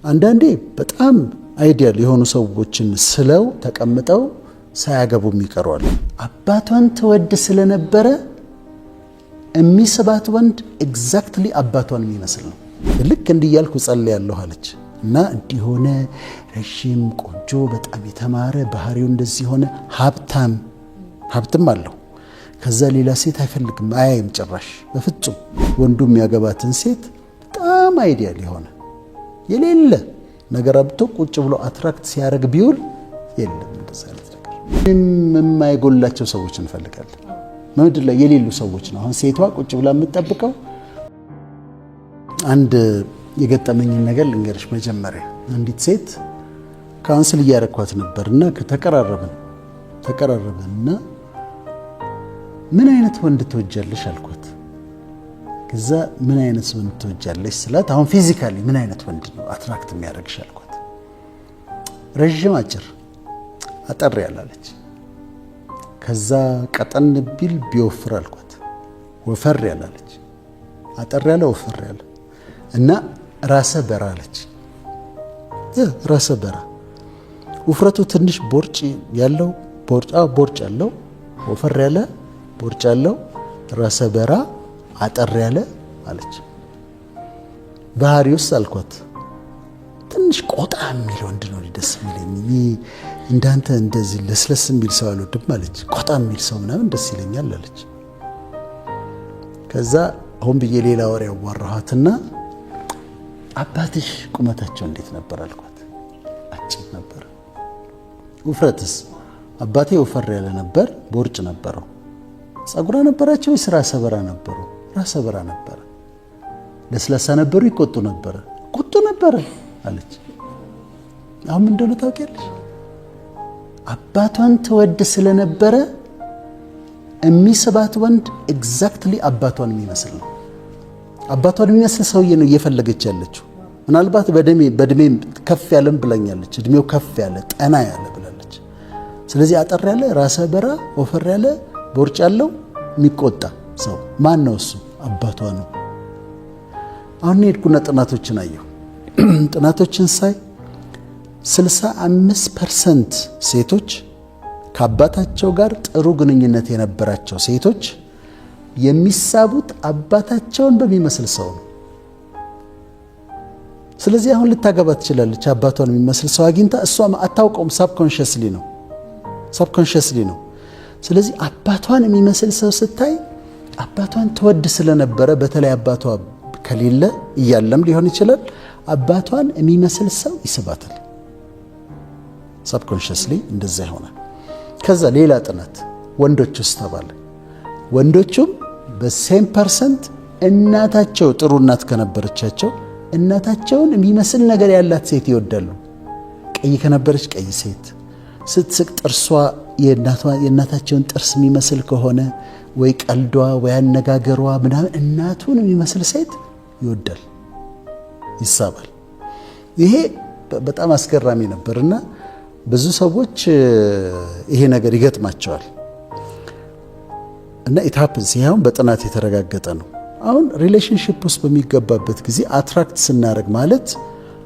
አንዳንዴ በጣም አይዲያል የሆኑ ሰዎችን ስለው ተቀምጠው ሳያገቡ የሚቀርዋል። አባቷን ተወድ ስለነበረ የሚስባት ወንድ ኤግዛክትሊ አባቷን የሚመስል ነው። ልክ እንዲያልኩ ጸልያለሁ አለች እና እንዲሆነ ረጅም ቆንጆ በጣም የተማረ ባህሪው እንደዚህ ሆነ ሀብትም አለው። ከዛ ሌላ ሴት አይፈልግም አያይም ጭራሽ በፍጹም። ወንዱ የሚያገባትን ሴት በጣም አይዲያል የሆነ የሌለ ነገር አብቶ ቁጭ ብሎ አትራክት ሲያደርግ ቢውል የለም እንደዛ አይነት ነገር። የማይጎላቸው ሰዎች እንፈልጋለን። ምድር ላይ የሌሉ ሰዎች ነው። አሁን ሴቷ ቁጭ ብላ የምትጠብቀው አንድ የገጠመኝን ነገር ልንገርሽ። መጀመሪያ አንዲት ሴት ካውንስል እያረኳት ነበርና ተቀራረብንና ምን አይነት ወንድ ትወጃለሽ አልኳት። ከዛ ምን አይነት ወንድ ትወጃለሽ ስላት አሁን ፊዚካሊ ምን አይነት ወንድ ነው አትራክት የሚያደርግሽ አልኳት። ረጅም አጭር አጠር ያላለች። ከዛ ቀጠን ቢል ቢወፍር አልኳት። ወፈር ያላለች አጠር ያለ ወፈር ያለ እና ራሰ በራ አለች። ራሰ በራ ውፍረቱ ትንሽ ቦርጭ ያለው ቦርጭ ያለው ወፈር ያለ ቦርጭ ያለው ራሰ በራ አጠር ያለ አለች። ባህሪውስ አልኳት ትንሽ ቆጣ የሚል ወንድ ነው ደስ የሚለኝ። እንዳንተ እንደዚህ ለስለስ የሚል ሰው አልወድም አለች። ቆጣ የሚል ሰው ምናምን ደስ ይለኛል አለች። ከዛ አሁን ብዬ ሌላ ወሬ ያዋራኋትና አባትሽ ቁመታቸው እንዴት ነበር አልኳት። አጭር ነበር። ውፍረትስ? አባቴ ወፈር ያለ ነበር፣ ቦርጭ ነበረው። ጸጉራ ነበራቸው ወይስ ራሰ በራ ነበሩ? ራሰ በራ ነበረ። ለስላሳ ነበሩ? ይቆጡ ነበረ? ቁጡ ነበረ አለች። አሁን ምን እንደሆነ ታውቂያለሽ? አባቷን ተወድ ስለነበረ የሚስባት ወንድ ኤግዛክትሊ አባቷን የሚመስል ነው። አባቷን የሚመስል ሰውዬ ነው እየፈለገች ያለችው። ምናልባት በእድሜ ከፍ ያለም ብላኛለች። እድሜው ከፍ ያለ ጠና ያለ ብላለች። ስለዚህ አጠር ያለ ራሰ በራ ወፈር ያለ ቦርጭ ያለው የሚቆጣ ሰው ማን ነው? እሱ አባቷ ነው። አሁን ሄድኩና ጥናቶችን አየሁ። ጥናቶችን ሳይ 65% ሴቶች ከአባታቸው ጋር ጥሩ ግንኙነት የነበራቸው ሴቶች የሚሳቡት አባታቸውን በሚመስል ሰው ነው። ስለዚህ አሁን ልታገባ ትችላለች አባቷን የሚመስል ሰው አግኝታ፣ እሷም አታውቀውም። ሳብኮንሽስሊ ነው። ስለዚህ አባቷን የሚመስል ሰው ስታይ አባቷን ተወድ ስለነበረ፣ በተለይ አባቷ ከሌለ እያለም ሊሆን ይችላል፣ አባቷን የሚመስል ሰው ይስባታል። ሳብኮንሽስሊ እንደዛ ይሆናል። ከዛ ሌላ ጥናት ወንዶች ውስጥ ተባለ። ወንዶቹም በሴም ፐርሰንት እናታቸው ጥሩ እናት ከነበረቻቸው እናታቸውን የሚመስል ነገር ያላት ሴት ይወዳሉ። ቀይ ከነበረች ቀይ ሴት፣ ስትስቅ ጥርሷ የእናታቸውን ጥርስ የሚመስል ከሆነ ወይ ቀልዷ ወይ አነጋገሯ ምናምን እናቱን የሚመስል ሴት ይወዳል፣ ይሳባል። ይሄ በጣም አስገራሚ ነበርና ብዙ ሰዎች ይሄ ነገር ይገጥማቸዋል እና ኢት ሃፕንስ። ይሄው በጥናት የተረጋገጠ ነው። አሁን ሪሌሽንሺፕ ውስጥ በሚገባበት ጊዜ አትራክት ስናደርግ ማለት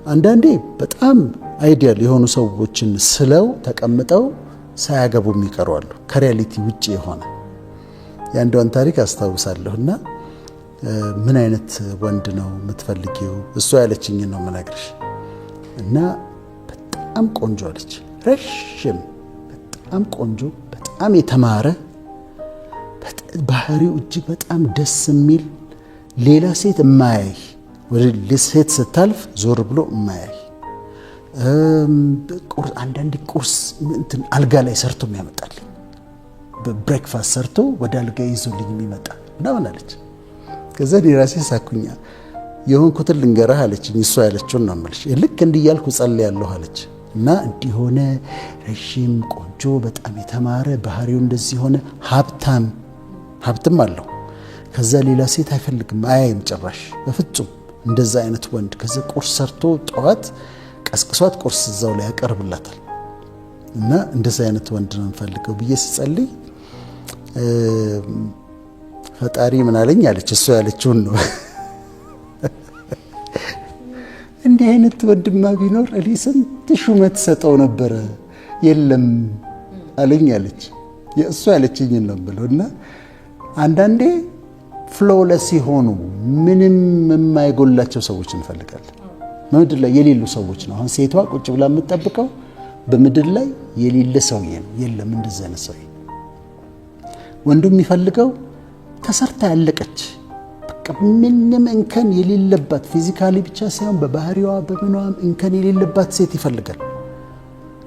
አንዳንዴ በጣም አይዲያል የሆኑ ሰዎችን ስለው ተቀምጠው ሳያገቡ የሚቀርዋሉ። ከሪያሊቲ ውጪ የሆነ የአንዷን ታሪክ አስታውሳለሁና ምን አይነት ወንድ ነው የምትፈልጊው? እሷ ያለችኝን ነው የምነግርሽ። እና በጣም ቆንጆ አለች። ረጅም በጣም ቆንጆ በጣም የተማረ ባህሪው እጅግ በጣም ደስ የሚል ሌላ ሴት የማያይ ወደ ሴት ስታልፍ ዞር ብሎ የማያይ አንዳንድ ቁርስ እንትን አልጋ ላይ ሰርቶ የሚያመጣልኝ ብሬክፋስት ሰርቶ ወደ አልጋ ይዞልኝ የሚመጣ ምናምን አለች። ከዛ ራሴ ሳኩኛ የሆንኩትን ልንገርህ አለችኝ። እሷ ያለችውን ነው የምልሽ። ልክ እንዲያልኩ ጸልያለሁ አለች እና እንዲሆነ ረጅም ቆንጆ በጣም የተማረ ባህሪው እንደዚህ ሆነ ሀብትም አለው። ከዛ ሌላ ሴት አይፈልግም አያይም ጭራሽ በፍጹም እንደዛ አይነት ወንድ። ከዛ ቁርስ ሰርቶ ጠዋት ቀስቅሷት ቁርስ እዛው ላይ ያቀርብላታል። እና እንደዛ አይነት ወንድ ነው የምፈልገው ብዬ ስጸልይ ፈጣሪ ምን አለኝ አለች። እሷ ያለችውን ነው እንዲህ አይነት ወንድማ ቢኖር እኔ ስንት ሹመት ሰጠው ነበረ። የለም አለኝ አለች። የእሱ ያለችኝን ነው ብሎና አንዳንዴ ፍሎለስ የሆኑ ምንም የማይጎላቸው ሰዎች እንፈልጋለን። በምድር ላይ የሌሉ ሰዎች ነው። አሁን ሴቷ ቁጭ ብላ የምትጠብቀው በምድር ላይ የሌለ ሰውዬ ነው። የለም እንደዛ አይነት ሰውዬ። ወንዱ የሚፈልገው ተሰርታ ያለቀች በቃ ምንም እንከን የሌለባት ፊዚካሊ ብቻ ሳይሆን በባህሪዋ በምኗም እንከን የሌለባት ሴት ይፈልጋል።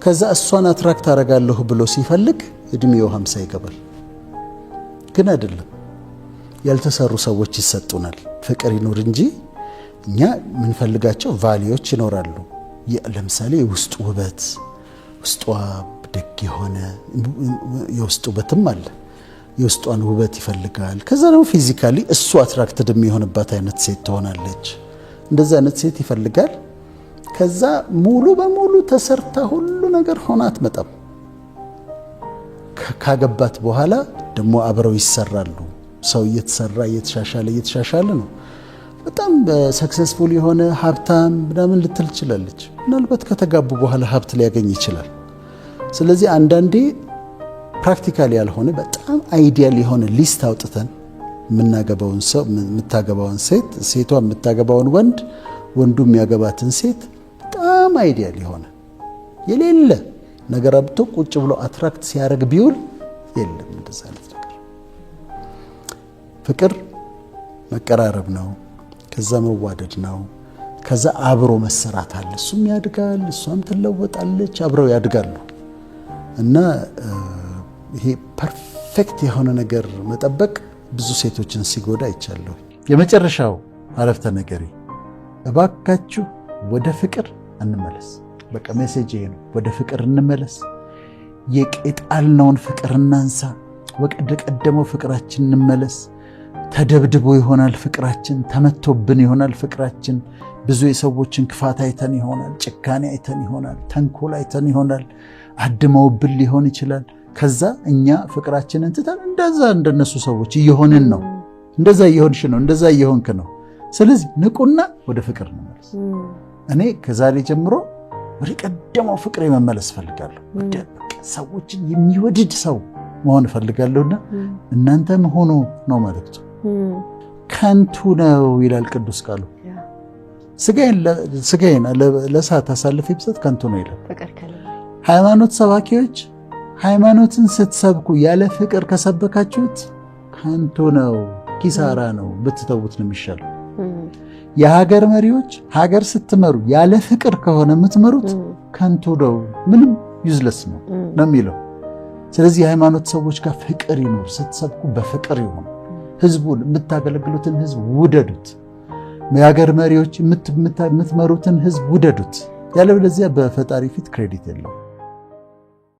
ከዛ እሷን አትራክት አደርጋለሁ ብሎ ሲፈልግ እድሜው 50 ይገባል። ግን አይደለም፣ ያልተሰሩ ሰዎች ይሰጡናል። ፍቅር ይኖር እንጂ እኛ የምንፈልጋቸው ቫሊዎች ይኖራሉ። ለምሳሌ የውስጥ ውበት፣ ውስጧ ደግ የሆነ የውስጥ ውበትም አለ። የውስጧን ውበት ይፈልጋል። ከዛ ደግሞ ፊዚካሊ እሱ አትራክትድ የሚሆንባት አይነት ሴት ትሆናለች። እንደዛ አይነት ሴት ይፈልጋል። ከዛ ሙሉ በሙሉ ተሰርታ ሁሉ ነገር ሆና አትመጣም። ካገባት በኋላ ደግሞ አብረው ይሰራሉ። ሰው እየተሰራ እየተሻሻለ ነው። በጣም ሰክሰስፉል የሆነ ሀብታም ምናምን ልትል ትችላለች። ምናልባት ከተጋቡ በኋላ ሀብት ሊያገኝ ይችላል። ስለዚህ አንዳንዴ ፕራክቲካሊ ያልሆነ በጣም አይዲያል የሆነ ሊስት አውጥተን የምናገባውን ሰው የምታገባውን ሴት፣ ሴቷ የምታገባውን ወንድ፣ ወንዱ የሚያገባትን ሴት በጣም አይዲያል የሆነ የሌለ ነገር አብቶ ቁጭ ብሎ አትራክት ሲያደርግ ቢውል የለም እንደዛ አይነት ነገር። ፍቅር መቀራረብ ነው። ከዛ መዋደድ ነው። ከዛ አብሮ መሰራት አለ። እሱም ያድጋል፣ እሷም ትለወጣለች፣ አብረው ያድጋሉ። እና ይሄ ፐርፌክት የሆነ ነገር መጠበቅ ብዙ ሴቶችን ሲጎዳ አይቻለሁ። የመጨረሻው አረፍተ ነገሬ እባካችሁ ወደ ፍቅር እንመለስ። በቃ ሜሴጅ ይሄ ነው። ወደ ፍቅር እንመለስ። የጣልነውን ፍቅር እናንሳ። ወደ ቀደመው ፍቅራችን እንመለስ። ተደብድቦ ይሆናል ፍቅራችን፣ ተመቶብን ይሆናል ፍቅራችን። ብዙ የሰዎችን ክፋት አይተን ይሆናል፣ ጭካኔ አይተን ይሆናል፣ ተንኮል አይተን ይሆናል፣ አድመውብን ሊሆን ይችላል። ከዛ እኛ ፍቅራችንን ትተን እንደዛ እንደነሱ ሰዎች እየሆንን ነው። እንደዛ እየሆንሽ ነው፣ እንደዛ እየሆንክ ነው። ስለዚህ ንቁና ወደ ፍቅር እንመለስ። እኔ ከዛሬ ጀምሮ ወደ ቀደመው ፍቅር መመለስ ፈልጋለሁ። ወደ ሰዎችን የሚወድድ ሰው መሆን ፈልጋለሁና እናንተም ሆኖ ነው መልእክቱ። ከንቱ ነው ይላል ቅዱስ ቃሉ። ስጋዬን ለእሳት አሳልፌ ብሰጥ ከንቱ ነው ይላል። ሃይማኖት ሰባኪዎች ሃይማኖትን ስትሰብኩ ያለ ፍቅር ከሰበካችሁት ከንቱ ነው፣ ኪሳራ ነው፣ ብትተውት ነው የሚሻለው። የሀገር መሪዎች ሀገር ስትመሩ ያለ ፍቅር ከሆነ የምትመሩት ከንቱ ነው፣ ምንም ዩዝለስ ነው የሚለው። ስለዚህ የሃይማኖት ሰዎች ጋር ፍቅር ይኖር፣ ስትሰብኩ በፍቅር ይሁን። ህዝቡን የምታገለግሉትን ህዝብ ውደዱት። የሀገር መሪዎች የምትመሩትን ህዝብ ውደዱት። ያለበለዚያ በፈጣሪ ፊት ክሬዲት የለውም።